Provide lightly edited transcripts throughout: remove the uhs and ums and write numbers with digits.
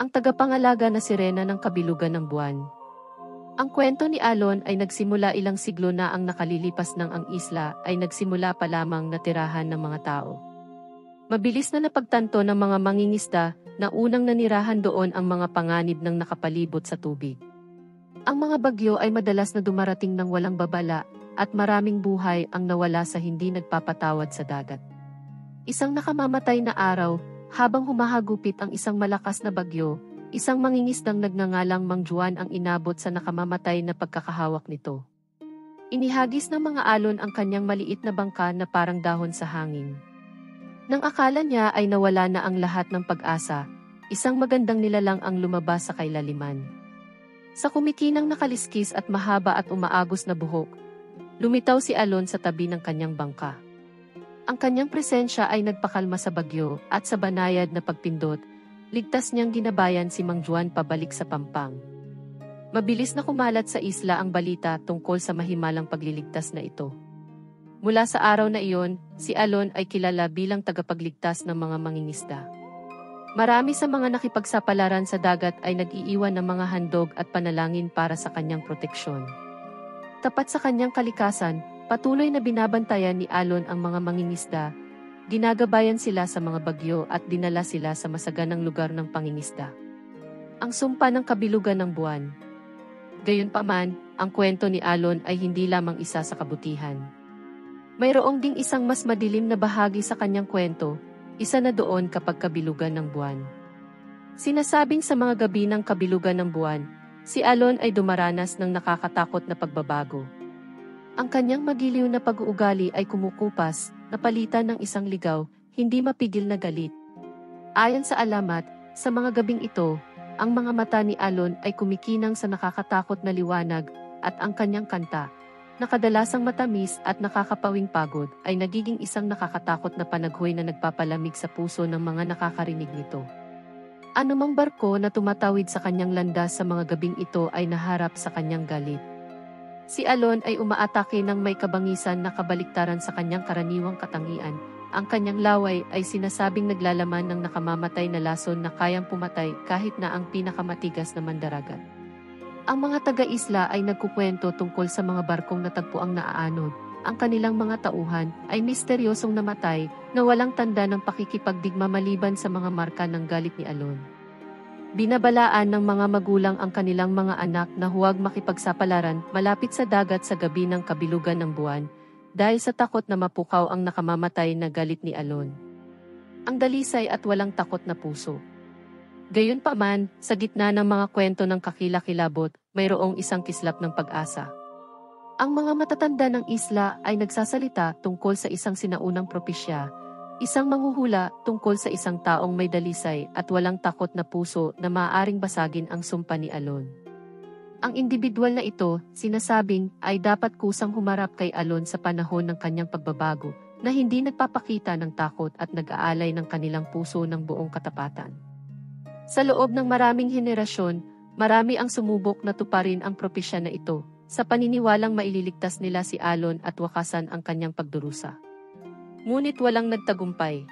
ang tagapangalaga na sirena ng kabilugan ng buwan. Ang kwento ni Alon ay nagsimula ilang siglo na ang nakalilipas ng ang isla ay nagsimula pa lamang na tirahan ng mga tao. Mabilis na napagtanto ng mga mangingisda na unang nanirahan doon ang mga panganib ng nakapalibot sa tubig. Ang mga bagyo ay madalas na dumarating ng walang babala at maraming buhay ang nawala sa hindi nagpapatawad sa dagat. Isang nakamamatay na araw, habang humahagupit ang isang malakas na bagyo, isang mangingisdang nagngangalang Mang Juan ang inabot sa nakamamatay na pagkakahawak nito. Inihagis ng mga alon ang kanyang maliit na bangka na parang dahon sa hangin. Nang akala niya ay nawala na ang lahat ng pag-asa, isang magandang nilalang ang lumabas sa kailaliman. Sa kumikinang nakaliskis at mahaba at umaagos na buhok, lumitaw si Alon sa tabi ng kanyang bangka. Ang kanyang presensya ay nagpakalma sa bagyo at sa banayad na pagpindot, ligtas niyang ginabayan si Mang Juan pabalik sa Pampang. Mabilis na kumalat sa isla ang balita tungkol sa mahimalang pagliligtas na ito. Mula sa araw na iyon, si Alon ay kilala bilang tagapagligtas ng mga mangingisda. Marami sa mga nakipagsapalaran sa dagat ay nag-iiwan ng mga handog at panalangin para sa kanyang proteksyon. Tapat sa kanyang kalikasan, patuloy na binabantayan ni Alon ang mga mangingisda, ginagabayan sila sa mga bagyo at dinala sila sa masaganang lugar ng pangingisda. Ang sumpa ng kabilugan ng buwan. Gayunpaman, ang kwento ni Alon ay hindi lamang isa sa kabutihan. Mayroong ding isang mas madilim na bahagi sa kanyang kwento, isa na doon kapag kabilugan ng buwan. Sinasabing sa mga gabi ng kabilugan ng buwan, si Alon ay dumaranas ng nakakatakot na pagbabago. Ang kanyang magiliw na pag-uugali ay kumukupas, napalitan ng isang ligaw, hindi mapigil na galit. Ayon sa alamat, sa mga gabing ito, ang mga mata ni Alon ay kumikinang sa nakakatakot na liwanag at ang kanyang kanta, na kadalasang matamis at nakakapawing pagod, ay nagiging isang nakakatakot na panaghoy na nagpapalamig sa puso ng mga nakakarinig nito. Anumang barko na tumatawid sa kanyang landas sa mga gabing ito ay naharap sa kanyang galit. Si Alon ay umaatake ng may kabangisan na kabaliktaran sa kanyang karaniwang katangian. Ang kanyang laway ay sinasabing naglalaman ng nakamamatay na lason na kayang pumatay kahit na ang pinakamatigas na mandaragat. Ang mga taga-isla ay nagkukwento tungkol sa mga barkong natagpuang naaanod. Ang kanilang mga tauhan ay misteryosong namatay na walang tanda ng pakikipagdigma maliban sa mga marka ng galit ni Alon. Binabalaan ng mga magulang ang kanilang mga anak na huwag makipagsapalaran malapit sa dagat sa gabi ng kabilugan ng buwan, dahil sa takot na mapukaw ang nakamamatay na galit ni Alon. Ang dalisay at walang takot na puso. Gayunpaman, sa gitna ng mga kwento ng kakilakilabot, mayroong isang kislap ng pag-asa. Ang mga matatanda ng isla ay nagsasalita tungkol sa isang sinaunang propesya, isang manghuhula tungkol sa isang taong may dalisay at walang takot na puso na maaaring basagin ang sumpa ni Alon. Ang individual na ito, sinasabing, ay dapat kusang humarap kay Alon sa panahon ng kanyang pagbabago, na hindi nagpapakita ng takot at nag-aalay ng kanilang puso ng buong katapatan. Sa loob ng maraming henerasyon, marami ang sumubok na tuparin ang propesya na ito, sa paniniwalang maililigtas nila si Alon at wakasan ang kanyang pagdurusa. Ngunit walang nagtagumpay.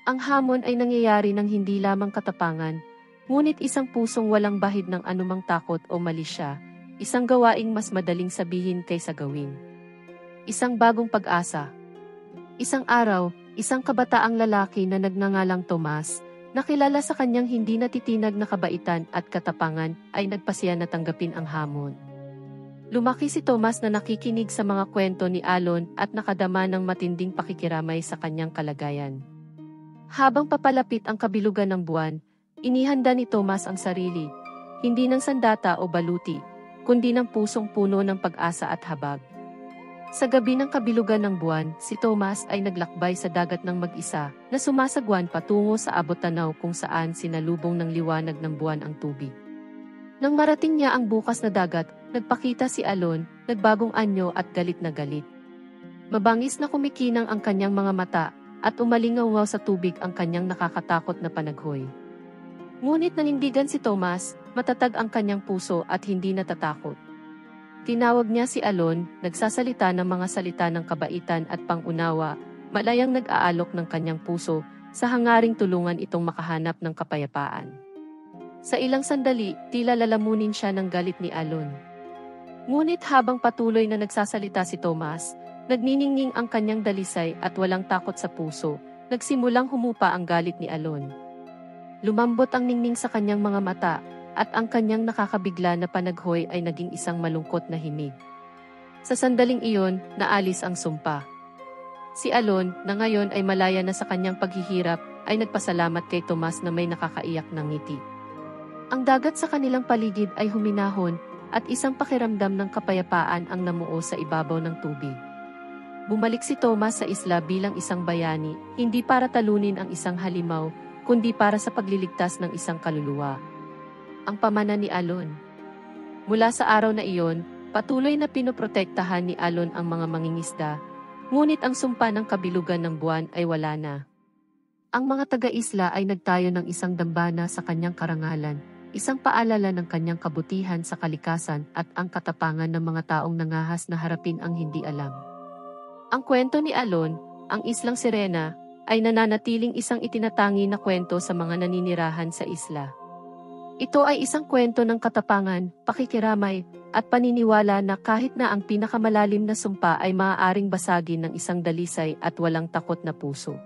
Ang hamon ay nangyayari ng hindi lamang katapangan, ngunit isang pusong walang bahid ng anumang takot o mali siya, isang gawaing mas madaling sabihin kaysa gawin. Isang bagong pag-asa. Isang araw, isang kabataang lalaki na nagngangalang Tomas, nakilala sa kanyang hindi natitinag na kabaitan at katapangan, ay nagpasya na tanggapin ang hamon. Lumaki si Tomas na nakikinig sa mga kwento ni Alon at nakadama ng matinding pakikiramay sa kanyang kalagayan. Habang papalapit ang kabilugan ng buwan, inihanda ni Tomas ang sarili, hindi ng sandata o baluti, kundi ng pusong puno ng pag-asa at habag. Sa gabi ng kabilugan ng buwan, si Tomas ay naglakbay sa dagat ng mag-isa, na sumasagwan patungo sa abot-tanaw kung saan sinalubong ng liwanag ng buwan ang tubig. Nang marating niya ang bukas na dagat, nagpakita si Alon, nagbagong anyo at galit na galit. Mabangis na kumikinang ang kanyang mga mata, at umalingaw sa tubig ang kanyang nakakatakot na panaghoy. Ngunit nanindigan si Tomas, matatag ang kanyang puso at hindi natatakot. Tinawag niya si Alon, nagsasalita ng mga salita ng kabaitan at pangunawa, malayang nag-aalok ng kanyang puso, sa hangaring tulungan itong makahanap ng kapayapaan. Sa ilang sandali, tila lalamunin siya ng galit ni Alon. Ngunit habang patuloy na nagsasalita si Tomas, nagniningning ang kanyang dalisay at walang takot sa puso, nagsimulang humupa ang galit ni Alon. Lumambot ang ningning sa kanyang mga mata, at ang kanyang nakakabigla na panaghoy ay naging isang malungkot na himig. Sa sandaling iyon, naalis ang sumpa. Si Alon, na ngayon ay malaya na sa kanyang paghihirap, ay nagpasalamat kay Tomas na may nakakaiyak ng ngiti. Ang dagat sa kanilang paligid ay huminahon, at isang pakiramdam ng kapayapaan ang namuo sa ibabaw ng tubig. Bumalik si Tomas sa isla bilang isang bayani, hindi para talunin ang isang halimaw, kundi para sa pagliligtas ng isang kaluluwa. Ang pamana ni Alon. Mula sa araw na iyon, patuloy na pinoprotektahan ni Alon ang mga mangingisda, ngunit ang sumpa ng kabilugan ng buwan ay wala na. Ang mga taga-isla ay nagtayo ng isang dambana sa kanyang karangalan, isang paalala ng kanyang kabutihan sa kalikasan at ang katapangan ng mga taong nangahas na harapin ang hindi alam. Ang kwento ni Alon, ang Islang Sirena, ay nananatiling isang itinatangi na kwento sa mga naninirahan sa isla. Ito ay isang kwento ng katapangan, pakikiramay, at paniniwala na kahit na ang pinakamalalim na sumpa ay maaaring basagin ng isang dalisay at walang takot na puso.